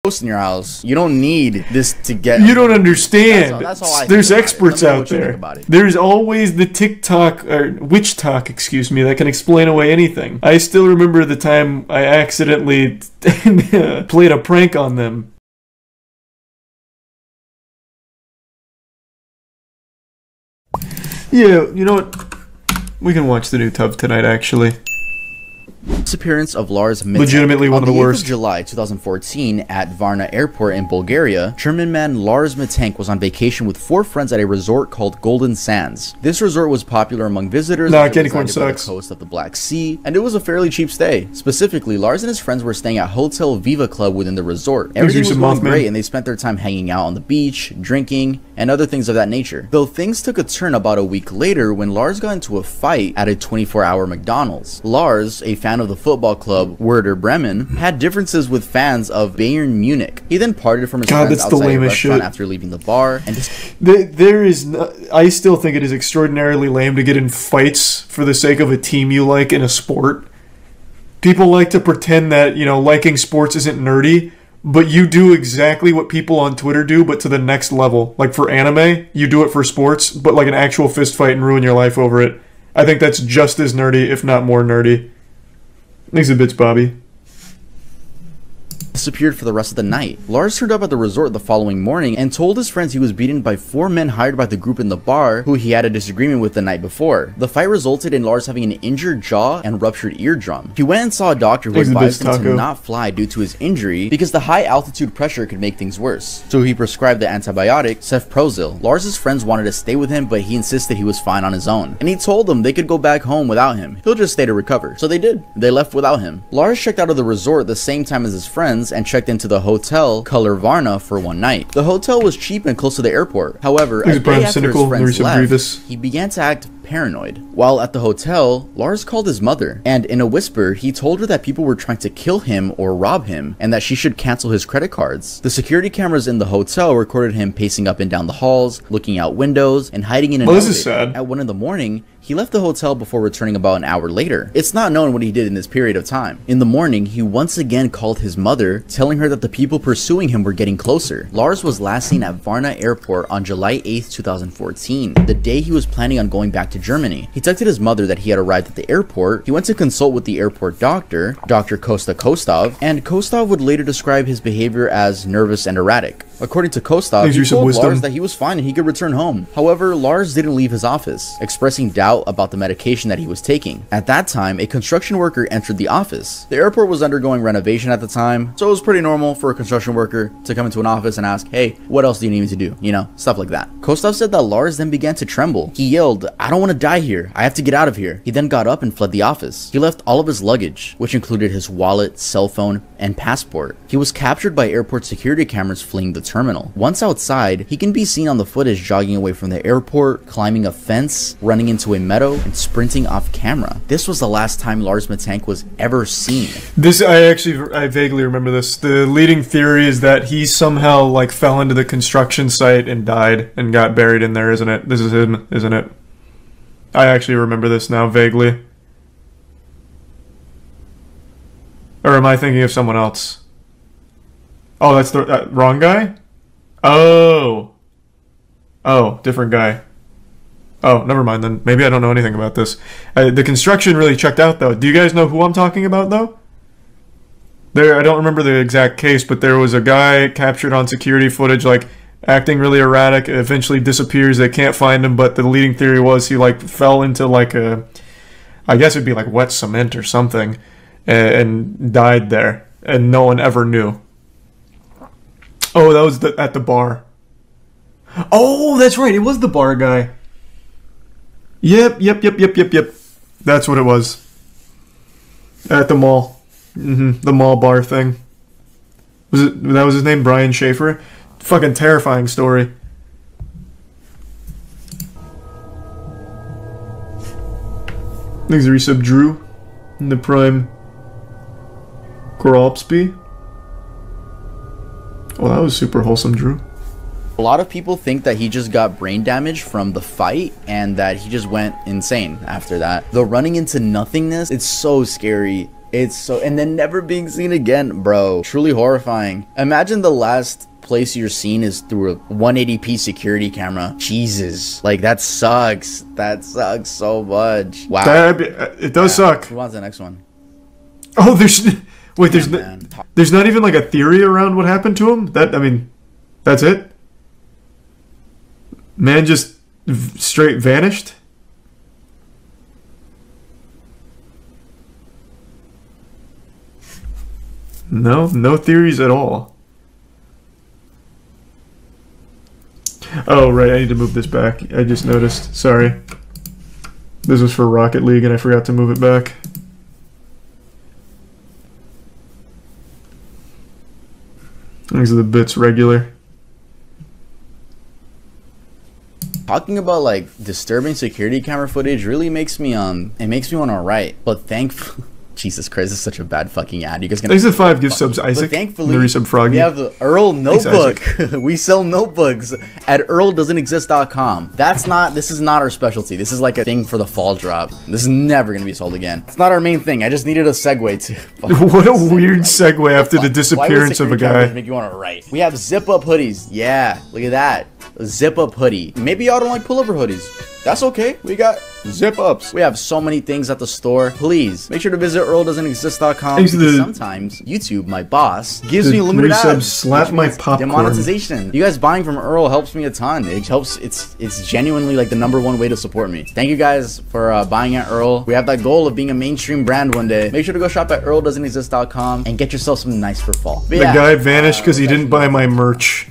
In your house, you don't need this to get. You don't understand. That's all I There's experts out there. There's always the TikTok or witch talk, excuse me, that can explain away anything. I still remember the time I accidentally played a prank on them. Yeah, you know what? We can watch the new Tub tonight, actually. Disappearance of Lars Mitek. Legitimately one of the worst. On July 2014 at Varna Airport in Bulgaria, German man Lars Mitek was on vacation with 4 friends at a resort called Golden Sands. This resort was popular among visitors on the coast of the Black Sea, and it was a fairly cheap stay. Specifically, Lars and his friends were staying at Hotel Viva Club within the resort. Everything was going great, and they spent their time hanging out on the beach, drinking, and other things of that nature. Though things took a turn about a week later when Lars got into a fight at a 24-hour McDonald's. Lars, a fan of the football club Werder Bremen, had differences with fans of Bayern Munich. He then parted from his friends outside the restaurant after leaving the bar. And I still think it is extraordinarily lame to get in fights for the sake of a team you like in a sport. People like to pretend that, you know, liking sports isn't nerdy, but you do exactly what people on Twitter do, but to the next level. Like for anime, you do it for sports, but like an actual fist fight and ruin your life over it. I think that's just as nerdy, if not more nerdy. Thanks a bit, Bobby. Disappeared for the rest of the night. Lars turned up at the resort the following morning and told his friends he was beaten by 4 men hired by the group in the bar who he had a disagreement with the night before. The fight resulted in Lars having an injured jaw and ruptured eardrum. He went and saw a doctor who advised him to not fly due to his injury because the high altitude pressure could make things worse. So he prescribed the antibiotic cefprozil. Lars's friends wanted to stay with him, but he insisted he was fine on his own. And he told them they could go back home without him. He'll just stay to recover. So they did. They left without him. Lars checked out of the resort the same time as his friends and checked into the hotel Color Varna for one night. The hotel was cheap and close to the airport. However, a day after his friends left, he began to act paranoid. While at the hotel, Lars called his mother, and in a whisper, he told her that people were trying to kill him or rob him, and that she should cancel his credit cards. The security cameras in the hotel recorded him pacing up and down the halls, looking out windows, and hiding in an elevator. This is sad. At 1 in the morning, he left the hotel before returning about an hour later. It's not known what he did in this period of time. In the morning, he once again called his mother, telling her that the people pursuing him were getting closer. Lars was last seen at Varna Airport on July 8th, 2014, the day he was planning on going back to Germany. He texted his mother that he had arrived at the airport. He went to consult with the airport doctor, Dr. Kosta Kostov, and Kostov would later describe his behavior as nervous and erratic. According to Kostov, he told Lars that he was fine and he could return home. However, Lars didn't leave his office, expressing doubt about the medication that he was taking. At that time, a construction worker entered the office. The airport was undergoing renovation at the time, so it was pretty normal for a construction worker to come into an office and ask, hey, what else do you need me to do? You know, stuff like that. Kostov said that Lars then began to tremble. He yelled, I don't want to die here. I have to get out of here. He then got up and fled the office. He left all of his luggage, which included his wallet, cell phone, and passport. He was captured by airport security cameras fleeing the terminal. Once outside, he can be seen on the footage jogging away from the airport, climbing a fence, running into a meadow, and sprinting off camera. This was the last time Lars Mitek was ever seen. I vaguely remember this. The leading theory is that he somehow like fell into the construction site and died and got buried in there, isn't it? This is him, isn't it? I actually remember this now vaguely. Or am I thinking of someone else? Oh, that's the wrong guy? Oh, different guy. Oh, never mind then. Maybe I don't know anything about this. The construction really checked out, though. Do you guys know who I'm talking about, though? I don't remember the exact case, but there was a guy captured on security footage, like, acting really erratic, eventually disappears, they can't find him, but the leading theory was he, like, fell into, like, I guess it'd be, like, wet cement or something, and died there, and no one ever knew. Oh, that was at the bar. Oh, that's right, it was the bar guy. Yep. That's what it was. At the mall. The mall bar thing. That was his name, Brian Schaefer? Fucking terrifying story. Thanks, resub Drew. In the Prime. Koralpsby. Oh, that was super wholesome, Drew. A lot of people think that he just got brain damage from the fight and that he just went insane after that. The running into nothingness, it's so scary. It's so, and then never being seen again, bro. Truly horrifying. Imagine the last place you're seen is through a 180p security camera. Jesus, like that sucks. That sucks so much. Wow. It does suck. Move on to the next one. Oh, wait, there's not even like a theory around what happened to him. I mean, that's it. Man just straight vanished. No theories at all. Oh, right, I need to move this back. I just noticed. Sorry. This was for Rocket League and I forgot to move it back. These are the bits regular. Talking about like disturbing security camera footage really makes me it makes me want to write, but thankfully Jesus Christ, this is such a bad fucking ad. You guys gonna thanks to 5 gift subs, Isaac. But thankfully, resub Froggy. we have the Earl notebook. We sell notebooks at earldoesn'texist.com. This is not our specialty. This is like a thing for the fall drop. This is never gonna be sold again. It's not our main thing. I just needed a segue to what a weird segue after the disappearance of a guy. Make you want to write. We have zip up hoodies. Yeah, look at that. A zip up hoodie. Maybe y'all don't like pullover hoodies. That's okay. We got zip ups. We have so many things at the store. Please make sure to visit earldoesn'texist.com. Sometimes YouTube, my boss, gives me limited ads. Slap my popcorn. Demonetization. You guys buying from Earl helps me a ton. It helps. It's genuinely like the #1 way to support me. Thank you guys for buying at Earl. We have that goal of being a mainstream brand one day. Make sure to go shop at earldoesn'texist.com and get yourself something nice for fall. But the guy vanished because he didn't buy my merch.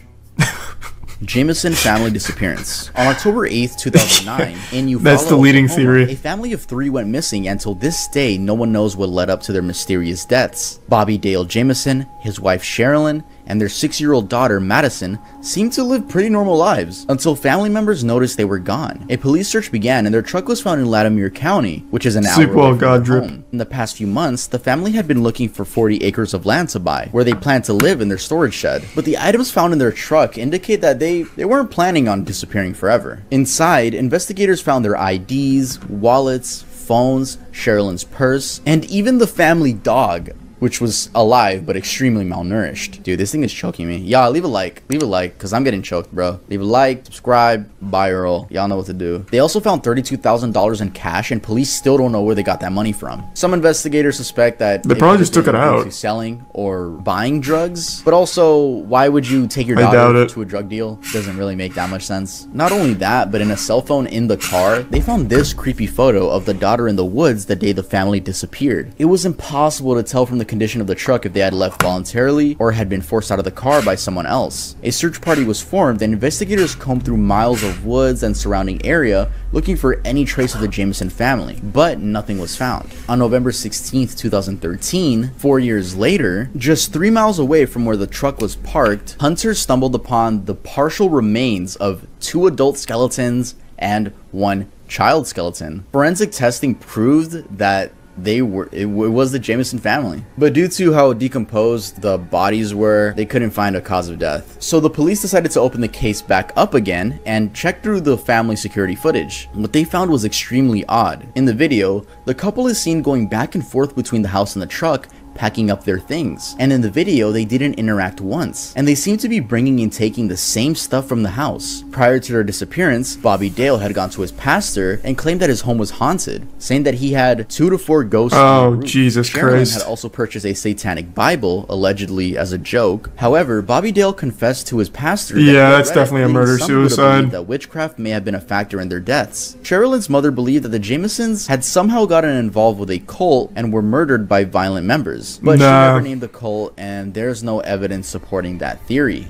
Jameson family disappearance. On October 8th, 2009, in Eufaula, that's the leading Oklahoma, theory. A family of 3 went missing, and till this day, no one knows what led up to their mysterious deaths. Bobby Dale Jameson, his wife Sherilyn, and their 6-year-old daughter Madison seemed to live pretty normal lives until family members noticed they were gone. A police search began and their truck was found in Latimer County, which is an hour away from their home. In the past few months, the family had been looking for 40 acres of land to buy, where they planned to live in their storage shed. But the items found in their truck indicate that they weren't planning on disappearing forever. Inside, investigators found their IDs, wallets, phones, Sherilyn's purse, and even the family dog, which was alive but extremely malnourished. Dude, this thing is choking me. Y'all, leave a like, because I'm getting choked, bro. Leave a like, subscribe, buy Earl. Y'all know what to do. They also found $32,000 in cash, and police still don't know where they got that money from. Some investigators suspect that they probably just took it out. Selling or buying drugs, but also, why would you take your daughter to a drug deal? Doesn't really make that much sense. Not only that, but in a cell phone in the car, they found this creepy photo of the daughter in the woods the day the family disappeared. It was impossible to tell from the condition of the truck if they had left voluntarily or had been forced out of the car by someone else. A search party was formed and investigators combed through miles of woods and surrounding area looking for any trace of the Jameson family, but nothing was found. On November 16th, 2013, 4 years later, just 3 miles away from where the truck was parked, hunters stumbled upon the partial remains of 2 adult skeletons and 1 child skeleton. Forensic testing proved that it was the Jameson family, but due to how decomposed the bodies were, they couldn't find a cause of death. So the police decided to open the case back up again and check through the family security footage. What they found was extremely odd. In the video, the couple is seen going back and forth between the house and the truck, packing up their things, and in the video they didn't interact once, and they seem to be bringing and taking the same stuff from the house. Prior to their disappearance, Bobby Dale had gone to his pastor and claimed that his home was haunted, saying that he had 2 to 4 ghosts. Oh, Jesus Christ. Sherilyn had also purchased a satanic Bible, allegedly as a joke. However, Bobby Dale confessed to his pastor that that's definitely a murder-suicide. That witchcraft may have been a factor in their deaths. Sherilyn's mother believed that the Jamesons had somehow gotten involved with a cult and were murdered by violent members. But she never named the cult, and there's no evidence supporting that theory.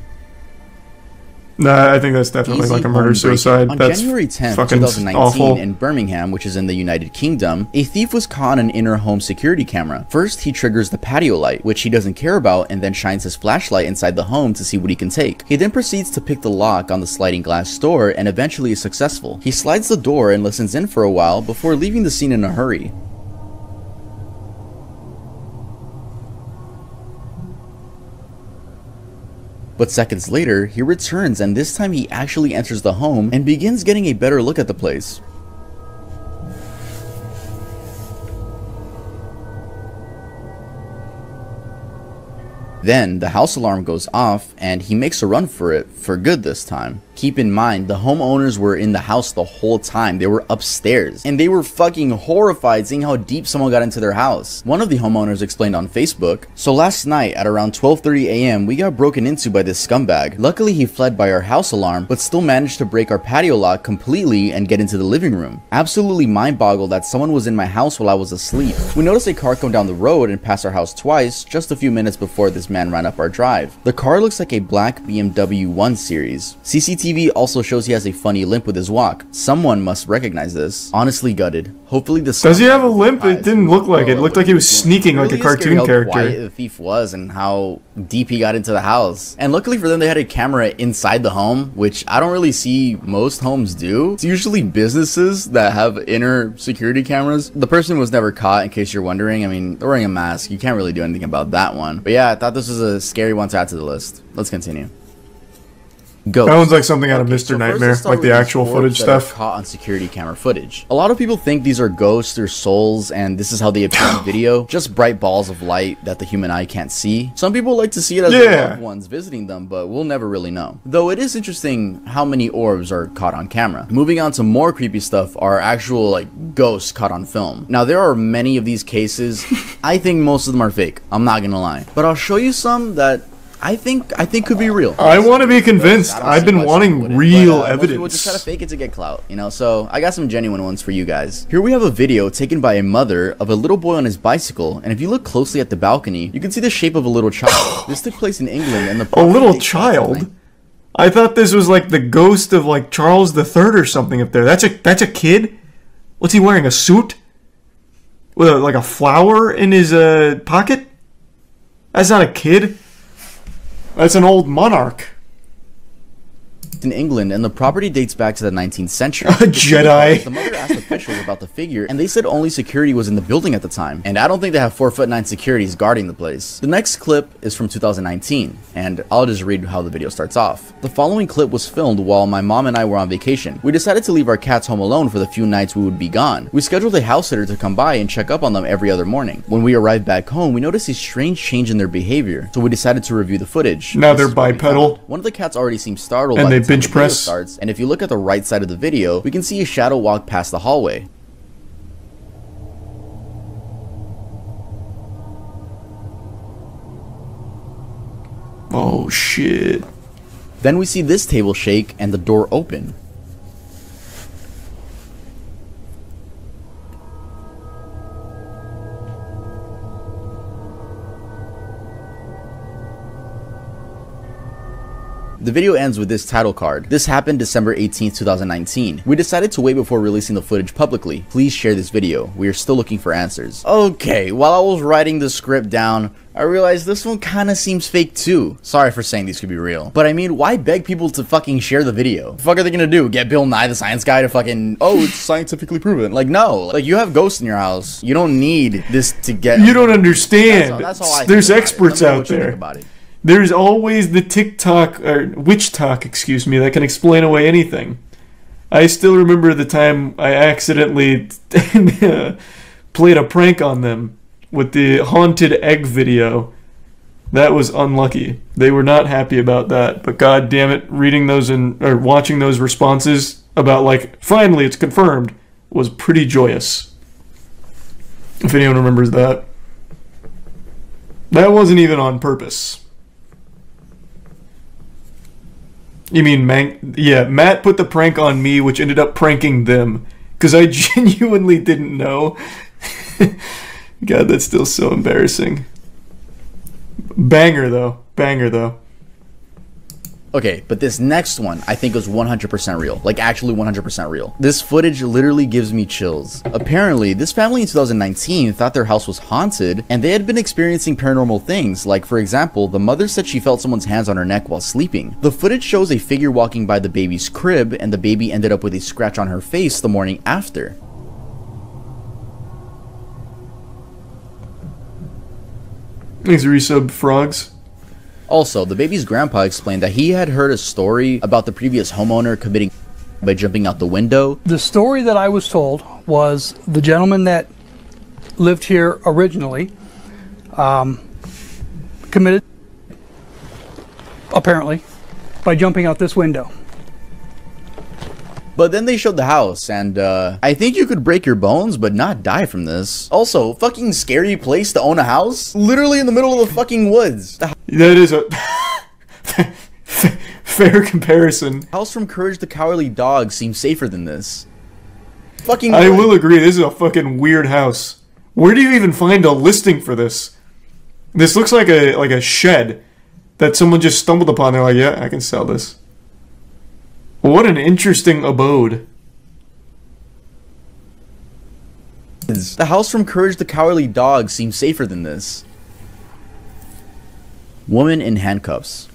Nah, I think that's definitely like a murder-suicide. On That's January 10th, fucking 2019, awful. in Birmingham, which is in the United Kingdom, a thief was caught on an inner home security camera. First, he triggers the patio light, which he doesn't care about, and then shines his flashlight inside the home to see what he can take. He then proceeds to pick the lock on the sliding glass door, and eventually is successful. He slides the door and listens in for a while before leaving the scene in a hurry. But seconds later, he returns, and this time he actually enters the home and begins getting a better look at the place. Then the house alarm goes off and he makes a run for it for good this time. Keep in mind, the homeowners were in the house the whole time. They were upstairs and they were fucking horrified seeing how deep someone got into their house. One of the homeowners explained on Facebook, "So last night at around 12:30 a.m. we got broken into by this scumbag. Luckily he fled by our house alarm but still managed to break our patio lock completely and get into the living room. Absolutely mind-boggled that someone was in my house while I was asleep. We noticed a car come down the road and pass our house twice just a few minutes before this man ran up our drive. The car looks like a black BMW 1 Series. CCTV also shows he has a funny limp with his walk. Someone must recognize this. Honestly gutted. Hopefully this... Does he have a limp? It didn't look like it. It looked like he was sneaking like a cartoon character. How quiet the thief was and how deep he got into the house. And luckily for them, they had a camera inside the home, which I don't really see most homes do. It's usually businesses that have inner security cameras. The person was never caught, in case you're wondering. I mean, they're wearing a mask. You can't really do anything about that one. But yeah, I thought this was a scary one to add to the list. Let's continue. Ghosts. That one's like something out of Mr. Nightmare, like the actual footage stuff. Caught on security camera footage. A lot of people think these are ghosts or souls, and this is how they appear in video. Just bright balls of light that the human eye can't see. Some people like to see it as their loved ones visiting them, but we'll never really know. Though it is interesting how many orbs are caught on camera. Moving on to more creepy stuff are actual like ghosts caught on film. Now there are many of these cases. I think most of them are fake. I'm not gonna lie, but I'll show you some that I think could be real. I want to be convinced. I've been wanting real evidence. People just try to fake it to get clout, you know. So I got some genuine ones for you guys. Here we have a video taken by a mother of a little boy on his bicycle, and if you look closely at the balcony, you can see the shape of a little child. This took place in England, and the a little child. I thought this was like the ghost of like Charles III or something up there. That's a kid. What's he wearing? A suit with like a flower in his pocket? That's not a kid. That's an old monarch. In England, and the property dates back to the 19th century. A Jedi. The mother asked officials about the figure, and they said only security was in the building at the time. And I don't think they have 4'9" securities guarding the place. The next clip is from 2019, and I'll just read how the video starts off. The following clip was filmed while my mom and I were on vacation. We decided to leave our cats home alone for the few nights we would be gone. We scheduled a house sitter to come by and check up on them every other morning. When we arrived back home, we noticed a strange change in their behavior, so we decided to review the footage. Now they're bipedal. One of the cats already seemed startled, and they bench press. Starts, and if you look at the right side of the video, we can see a shadow walk past the hallway. Oh shit. Then we see this table shake and the door open. The video ends with this title card. This happened December 18th, 2019. We decided to wait before releasing the footage publicly. Please share this video. We are still looking for answers. Okay, while I was writing the script down, I realized this one kinda seems fake too. Sorry for saying these could be real. But I mean, why beg people to fucking share the video? What the fuck are they gonna do? Get Bill Nye the Science Guy to fucking, oh, it's scientifically proven. Like, no. Like, you have ghosts in your house. You don't need this to get... You don't understand. That's all I There's experts out there. There's always the TikTok, or Witch Talk, excuse me, that can explain away anything. I still remember the time I accidentally played a prank on them with the haunted egg video. That was unlucky. They were not happy about that, but god damn it, reading those or watching those responses about like, finally it's confirmed, was pretty joyous. If anyone remembers that. That wasn't even on purpose. You mean, yeah, Matt put the prank on me, which ended up pranking them. Because I genuinely didn't know. God, that's still so embarrassing. Banger, though. Banger, though. Okay, but this next one I think was 100% real. Like, actually 100% real. This footage literally gives me chills. Apparently, this family in 2019 thought their house was haunted, and they had been experiencing paranormal things. Like, for example, the mother said she felt someone's hands on her neck while sleeping. The footage shows a figure walking by the baby's crib, and the baby ended up with a scratch on her face the morning after. Thanks, resub frogs. Also, the baby's grandpa explained that he had heard a story about the previous homeowner committing by jumping out the window. The story that I was told was the gentleman that lived here originally committed apparently, by jumping out this window. But then they showed the house, and I think you could break your bones but not die from this. Also, fucking scary place to own a house? Literally in the middle of the fucking woods. The That is a fair comparison. house from Courage the Cowardly Dog seems safer than this. Fucking I will agree, this is a fucking weird house. Where do you even find a listing for this? This looks like a shed that someone just stumbled upon. They're like, yeah, I can sell this. What an interesting abode. The house from Courage the Cowardly Dog seems safer than this. Woman in handcuffs.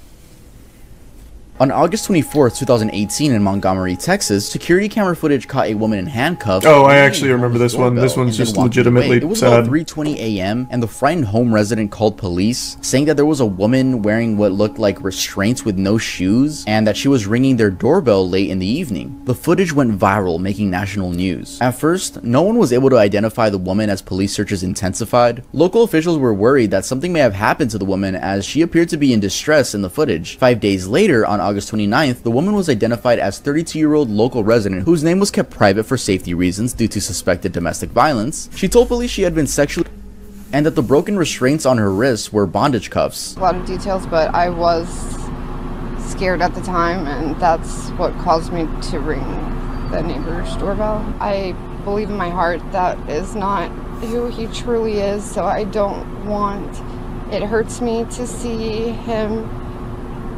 On August 24th, 2018 in Montgomery, Texas, security camera footage caught a woman in handcuffs. Oh, I actually remember this one. This one's just legitimately It was sad. about 3:20 a.m. and the frightened home resident called police, saying that there was a woman wearing what looked like restraints with no shoes, and that she was ringing their doorbell late in the evening. The footage went viral, making national news. At first, no one was able to identify the woman as police searches intensified. Local officials were worried that something may have happened to the woman as she appeared to be in distress in the footage. 5 days later, on August 29th, the woman was identified as 32-year-old local resident whose name was kept private for safety reasons due to suspected domestic violence. She told police she had been sexually and that the broken restraints on her wrists were bondage cuffs. A lot of details, but I was scared at the time, and that's what caused me to ring the neighbor's doorbell. I believe in my heart that is not who he truly is, so I don't want... It hurts me to see him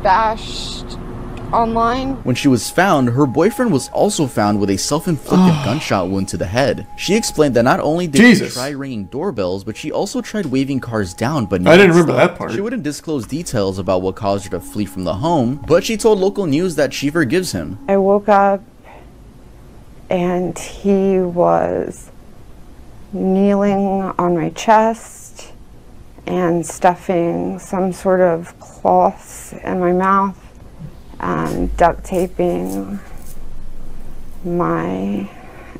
bashed online. When she was found, her boyfriend was also found with a self-inflicted gunshot wound to the head. She explained that not only did she try ringing doorbells, but she also tried waving cars down, but I didn't remember that part. She wouldn't disclose details about what caused her to flee from the home, but she told local news that she forgives him. I woke up and he was kneeling on my chest and stuffing some sort of cloth in my mouth and duct taping my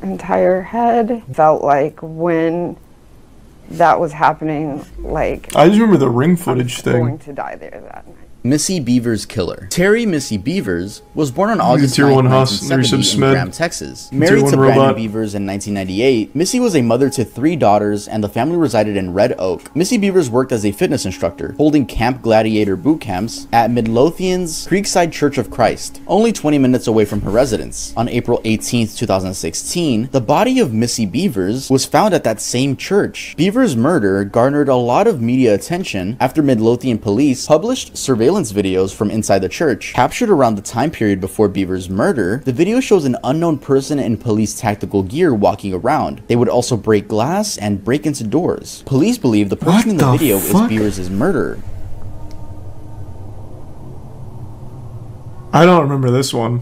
entire head. Felt like when that was happening, like I just remember the ring footage I was going thing. to die there that night. Missy Beavers killer. Terry Missy Beavers was born on August 9, Tier 1 Haas, 1970 in Smith. Graham, Texas. Married to Brandon Beavers in 1998, Missy was a mother to 3 daughters, and the family resided in Red Oak. Missy Beavers worked as a fitness instructor, holding Camp Gladiator boot camps at Midlothian's Creekside Church of Christ, only 20 minutes away from her residence. On April 18, 2016, the body of Missy Beavers was found at that same church. Beavers' murder garnered a lot of media attention after Midlothian police published surveillance videos from inside the church. Captured around the time period before Beavers' murder, the video shows an unknown person in police tactical gear walking around. They would also break glass and break into doors. Police believe the person in the video is Beavers' murderer. I don't remember this one.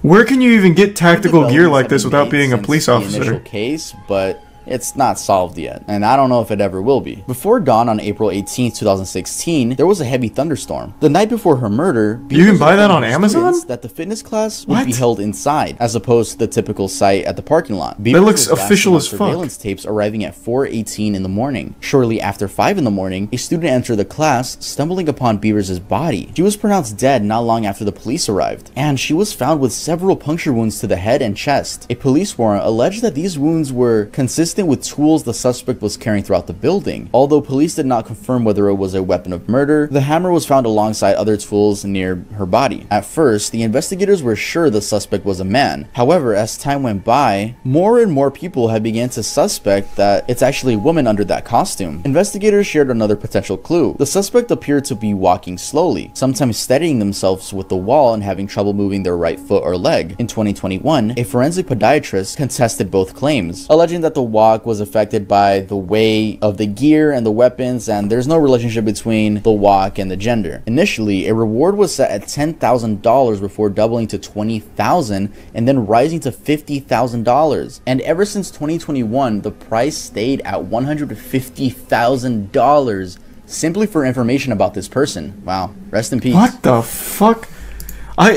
Where can you even get tactical gear like this without being a police officer? Initial case, but it's not solved yet, and I don't know if it ever will be. Before dawn on April 18, 2016, there was a heavy thunderstorm. The night before her murder, you can buy that on Amazon? That the fitness class would be held inside, as opposed to the typical site at the parking lot. That looks official as fuck. Surveillance tapes arriving at 4:18 in the morning. Shortly after 5 in the morning, a student entered the class, stumbling upon Beavers' body. She was pronounced dead not long after the police arrived, and she was found with several puncture wounds to the head and chest. A police warrant alleged that these wounds were consistent with tools the suspect was carrying throughout the building. Although police did not confirm whether it was a weapon of murder, the hammer was found alongside other tools near her body. At first, the investigators were sure the suspect was a man. However, as time went by, more and more people had begun to suspect that it's actually a woman under that costume. Investigators shared another potential clue. The suspect appeared to be walking slowly, sometimes steadying themselves with the wall and having trouble moving their right foot or leg. In 2021, a forensic podiatrist contested both claims, alleging that the walk was affected by the weight of the gear and the weapons, and there's no relationship between the walk and the gender. Initially, a reward was set at $10,000 before doubling to $20,000 and then rising to $50,000. And ever since 2021, the price stayed at $150,000 simply for information about this person. Wow, rest in peace. What the fuck?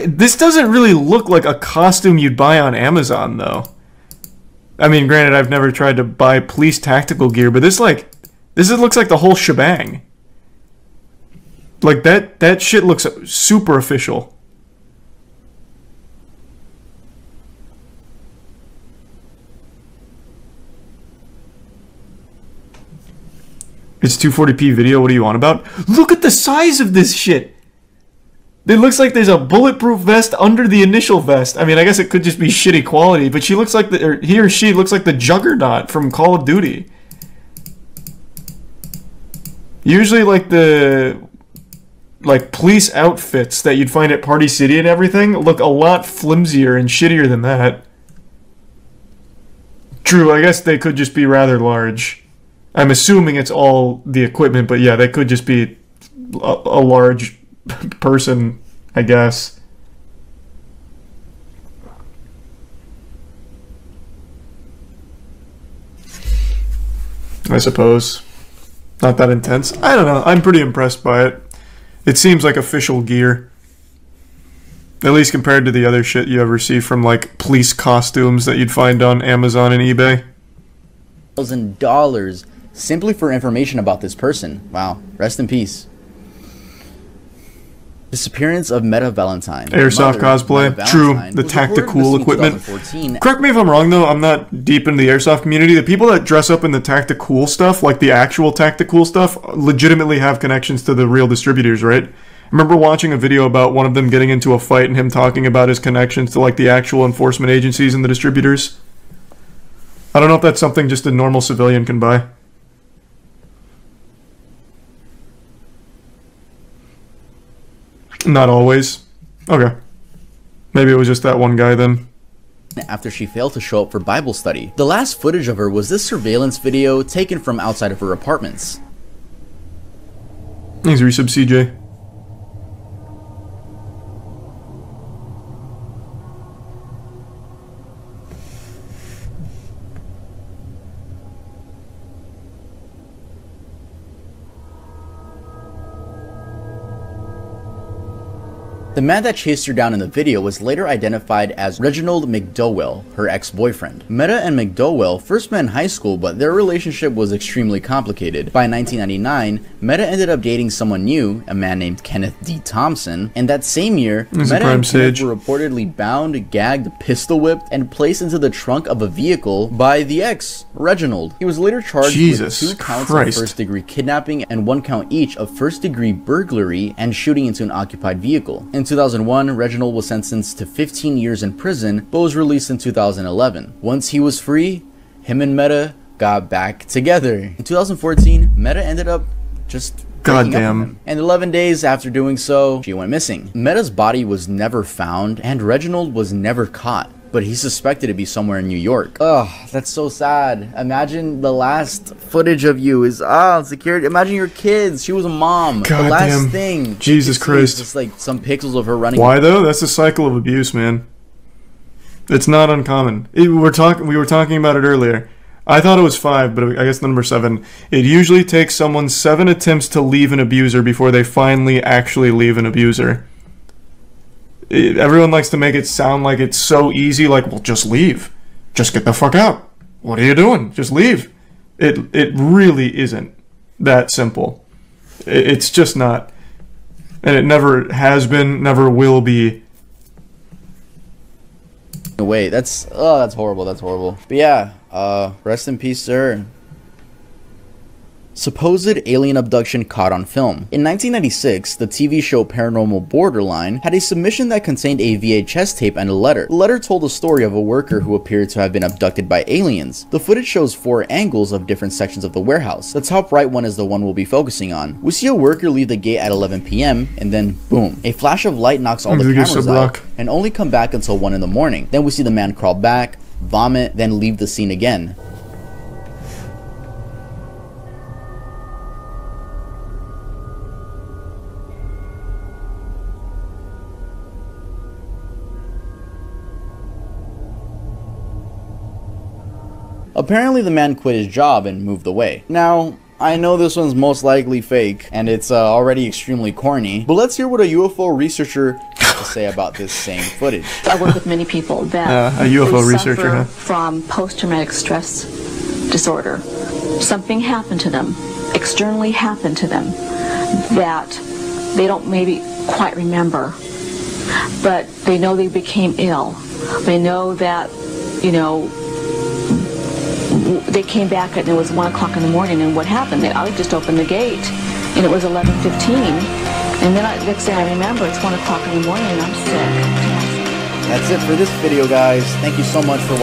This doesn't really look like a costume you'd buy on Amazon, though. I mean, granted, I've never tried to buy police tactical gear, but this looks like the whole shebang. Like, that shit looks super official. It's 240p video, what are you on about? Look at the size of this shit! It looks like there's a bulletproof vest under the initial vest. I mean, I guess it could just be shitty quality, but she looks like he or she looks like the Juggernaut from Call of Duty. Usually, like, police outfits that you'd find at Party City and everything look a lot flimsier and shittier than that. True, I guess they could just be rather large. I'm assuming it's all the equipment, but yeah, they could just be a large person, I guess. I suppose. Not that intense. I don't know. I'm pretty impressed by it. It seems like official gear. At least compared to the other shit you ever see from, like, police costumes that you'd find on Amazon and eBay. $1,000 simply for information about this person. Wow. Rest in peace. Disappearance of Meta Valentine. Airsoft cosplay. True. The Tacticool equipment. Correct me if I'm wrong, though. I'm not deep into the airsoft community. The people that dress up in the Tacticool stuff, like the actual Tacticool stuff, legitimately have connections to the real distributors, right? I remember watching a video about one of them getting into a fight and him talking about his connections to, like, the actual enforcement agencies and the distributors. I don't know if that's something just a normal civilian can buy. Not always. Okay. Maybe it was just that one guy then. After she failed to show up for Bible study. The last footage of her was this surveillance video taken from outside of her apartments. Thanks, Resub CJ. The man that chased her down in the video was later identified as Reginald McDowell, her ex-boyfriend. Meta and McDowell first met in high school, but their relationship was extremely complicated. By 1999, Meta ended up dating someone new, a man named Kenneth D. Thompson, and that same year, Meta and Kenneth were reportedly bound, gagged, pistol whipped, and placed into the trunk of a vehicle by the ex, Reginald. He was later charged with 2 counts of first-degree kidnapping and 1 count each of first-degree burglary and shooting into an occupied vehicle. In 2001, Reginald was sentenced to 15 years in prison, but was released in 2011. Once he was free, him and Meta got back together. In 2014, Meta ended up just breaking up with him. And 11 days after doing so, she went missing. Meta's body was never found, and Reginald was never caught, but he's suspected to be somewhere in New York. Ugh, that's so sad. Imagine the last footage of you is, security. Imagine your kids. She was a mom. God the last damn. thing. Jesus Christ. Just like some pixels of her running. Why though? That's a cycle of abuse, man. It's not uncommon. We were talking about it earlier. I thought it was 5, but I guess the number 7. It usually takes someone 7 attempts to leave an abuser before they finally actually leave an abuser. Everyone likes to make it sound like it's so easy, like, well, just leave. Just get the fuck out. What are you doing? Just leave. It really isn't that simple. It's just not. And it never has been, never will be. Wait, that's horrible, that's horrible. But yeah, rest in peace, sir. Supposed alien abduction caught on film. In 1996, the TV show Paranormal Borderline had a submission that contained a VHS tape and a letter. The letter told the story of a worker who appeared to have been abducted by aliens. The footage shows 4 angles of different sections of the warehouse. The top right one is the one we'll be focusing on. We see a worker leave the gate at 11 p.m. and then boom, a flash of light knocks all the cameras out and only come back until 1 in the morning. Then we see the man crawl back, vomit, then leave the scene again. Apparently the man quit his job and moved away. Now, I know this one's most likely fake, and it's already extremely corny, but let's hear what a UFO researcher to say about this same footage. I work with many people that a UFO they researcher, suffer huh? from post-traumatic stress disorder. Something happened to them, externally happened to them, that they don't maybe quite remember, but they know they became ill. They know that, you know, they came back and it was 1 o'clock in the morning, and what happened? I just opened the gate and it was 11:15, and then next thing I remember, it's 1 o'clock in the morning and I'm sick. That's it for this video, guys. Thank you so much for watching.